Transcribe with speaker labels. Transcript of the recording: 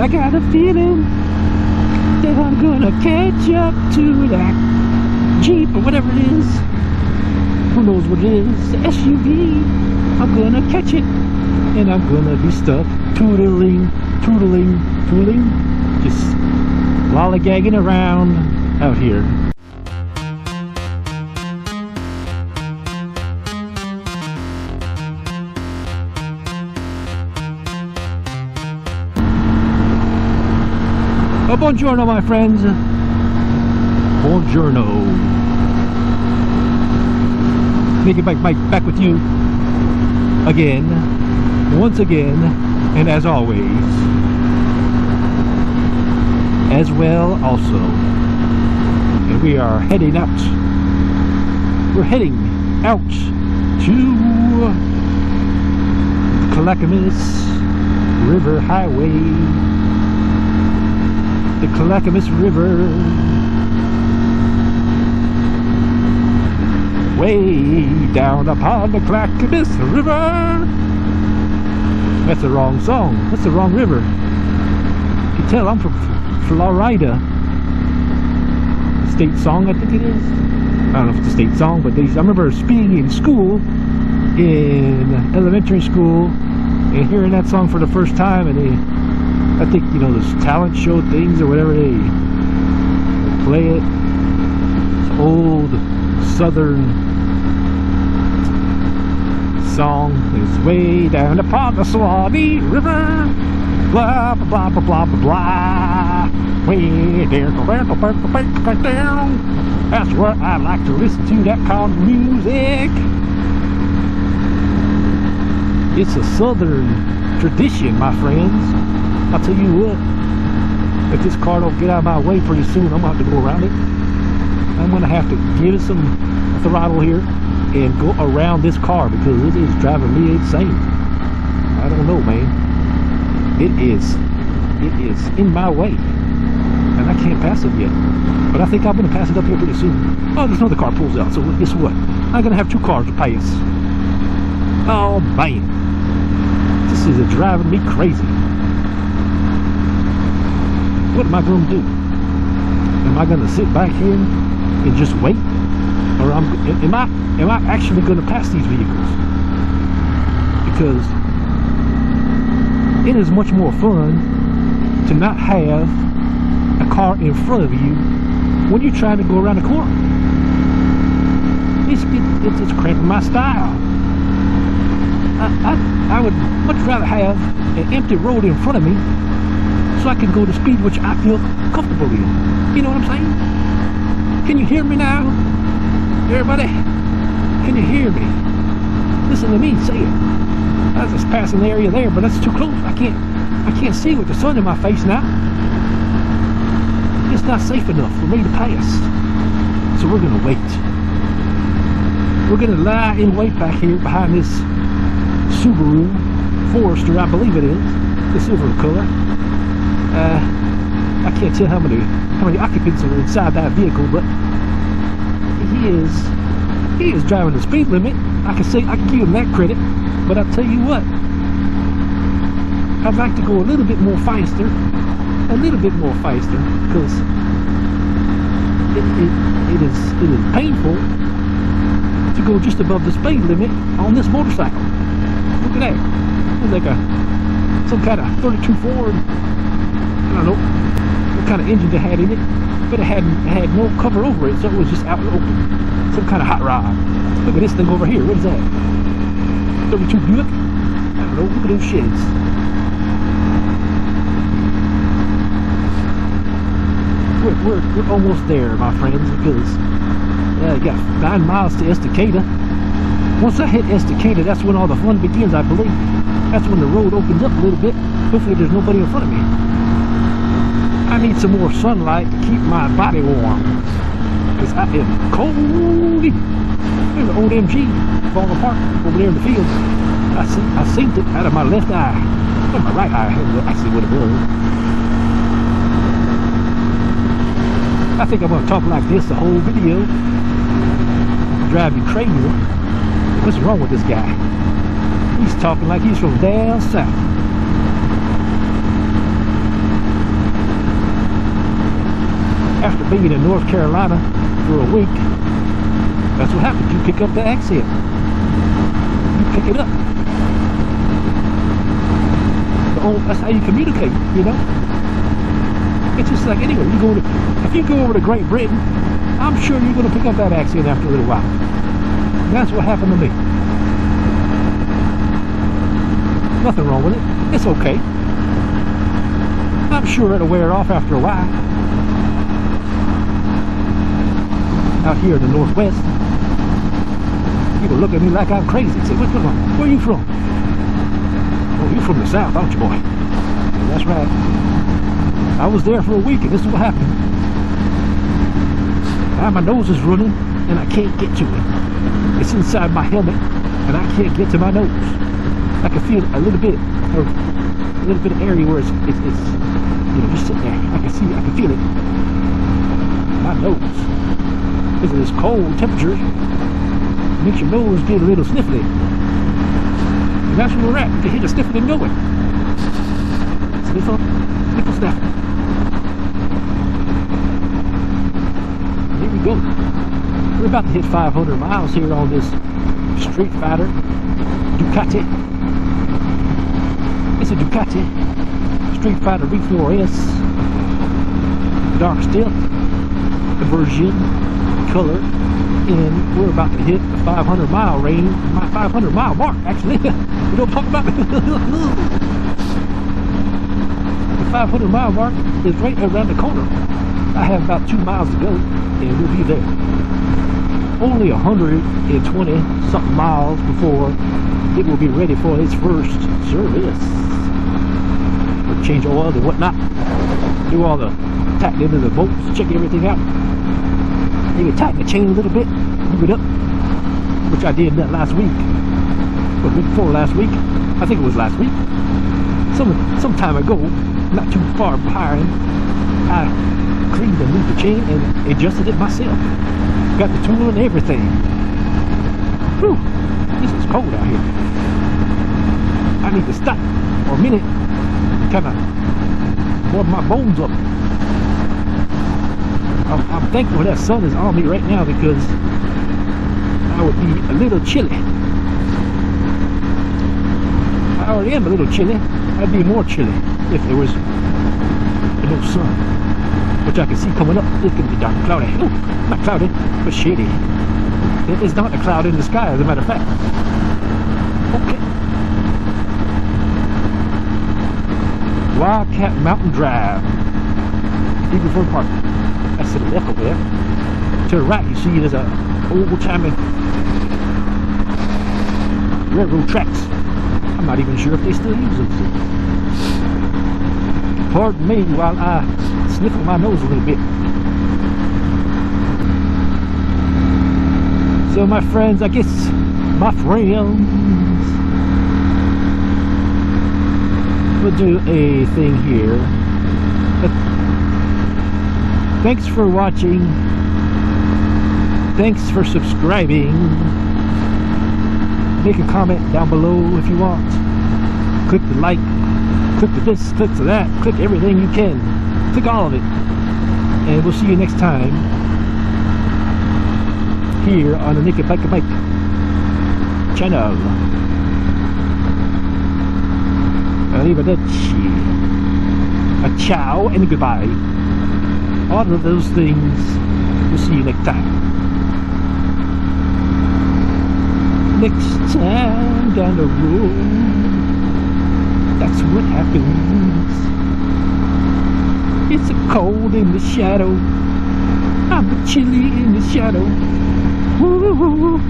Speaker 1: I got a feeling that I'm gonna catch up to that Jeep or whatever it is. Who knows what it is? The SUV. I'm gonna catch it, and I'm gonna be stuck tootling, just lollygagging around out here. Oh, buongiorno, my friends. Buongiorno. Make it back with you again, once again, and as always. As well, also. And we are heading out. We're heading out to the Clackamas River Highway. The Clackamas River, way down upon the Clackamas River. That's the wrong song. That's the wrong river. You can tell I'm from Florida. State song, I think it is. I don't know if it's a state song, but I remember being in school, in elementary school, and hearing that song for the first time, and I think, you know, those talent show things or whatever, they play it. It's old southern song. It's way down upon the Swanee River. Blah, blah, blah, blah, blah, blah. Way down. That's where I like to listen to that kind of music. It's a southern tradition, my friends. I'll tell you what, if this car don't get out of my way pretty soon, I'm going to have to go around it. I'm going to have to give it some throttle here and go around this car because it is driving me insane. I don't know, man. It is in my way, and I can't pass it yet. But I think I'm going to pass it up here pretty soon. Oh, there's another car pulls out, so guess what? I'm going to have two cars to pass. Oh, man. This is driving me crazy. What am I going to do? Am I going to sit back here and just wait? Or am I actually going to pass these vehicles? Because it is much more fun to not have a car in front of you when you're trying to go around the corner. It's cramping my style. I would much rather have an empty road in front of me so I can go the speed which I feel comfortable in. You know what I'm saying? Can you hear me now? Everybody? Can you hear me? Listen to me say it. I was just passing the area there, but that's too close. I can't see with the sun in my face now. It's not safe enough for me to pass. So we're gonna wait. We're gonna lie in wait back here behind this Subaru Forester, I believe it is. The silver color. I can't tell how many occupants are inside that vehicle, but he is driving the speed limit. I can give him that credit, but I'll tell you what, I'd like to go a little bit more faster, because it is painful to go just above the speed limit on this motorcycle. Look at that. It's like some kind of 32 Ford. I don't know what kind of engine it had in it, but it had no cover over it, so it was just out in the open. Some kind of hot rod. Look at this thing over here. What is that? 32 Buick? I don't know. Look at those sheds. We're almost there, my friends, because I got 9 miles to Estacada. Once I hit Estacada, that's when all the fun begins, I believe. That's when the road opens up a little bit. Hopefully there's nobody in front of me. I need some more sunlight to keep my body warm, because I am cold. There's an old MG falling apart over there in the field. I seen it out of my left eye. Or my right eye, actually what it was. I think I'm going to talk like this the whole video. Drive you crazy. What's wrong with this guy? He's talking like he's from down south. after being in North Carolina for a week, that's what happens. You pick up the accent. You pick it up. That's how you communicate, you know? It's just like anywhere. If you go over to Great Britain, I'm sure you're going to pick up that accent after a little while. And that's what happened to me. Nothing wrong with it. It's okay. I'm sure it'll wear off after a while. Out here in the Northwest, people look at me like I'm crazy. Say, what's going on? Where are you from? Oh, you're from the South, aren't you, boy? Yeah, that's right. I was there for a week, and this is what happened. Now my nose is running, and I can't get to it. It's inside my helmet, and I can't get to my nose. I can feel a little bit of area where it's you know, just sitting there. I can feel it. My nose. Because of this cold temperature, it makes your nose get a little sniffly. And that's where we're at. You can hear the sniffling going. Sniffle, sniffle, snap. Here we go. We're about to hit 500 miles here on this Streetfighter Ducati. It's a Ducati Streetfighter V4S, dark steel, conversion, color, and we're about to hit the 500 mile range, my 500 mile mark actually. We don't talk about it. The 500 mile mark is right around the corner. I have about 2 miles to go and we'll be there. Only 120 something miles before it will be ready for its first service. We'll change oil and whatnot, do all the tack into the bolts, check everything out, maybe tighten the chain a little bit, move it up, which I did that last week, or before last week. I think it was last week, some time ago, not too far behind. I cleaned and moved the chain and adjusted it myself. Got the tool and everything. Whew, this is cold out here. I need to stop for a minute and kind of warm my bones up. I'm thankful that sun is on me right now because I would be a little chilly. I already am a little chilly. I'd be more chilly if there was no sun, which I can see coming up. It's going to be dark and cloudy. Oh, not cloudy, but shady. There is not a cloud in the sky, as a matter of fact. Okay. Wildcat Mountain Drive, Eagleford Park. That's to the left over there. To the right, you see there's a old-timey railroad tracks. I'm not even sure if they still use them. Pardon me while I sniffle my nose a little bit. So my friends, I guess my friends, we'll do a thing here. Thanks for watching. Thanks for subscribing. Make a comment down below if you want. Click the like, click the this, click the that, click everything you can. Click all of it. And we'll see you next time here on the Naked Bike channel. Arrivederci. A ciao and a goodbye. All of those things. We'll see you next time. Next time down the road. That's what happens. It's a cold in the shadow. I'm chilly in the shadow. Woo-hoo-hoo.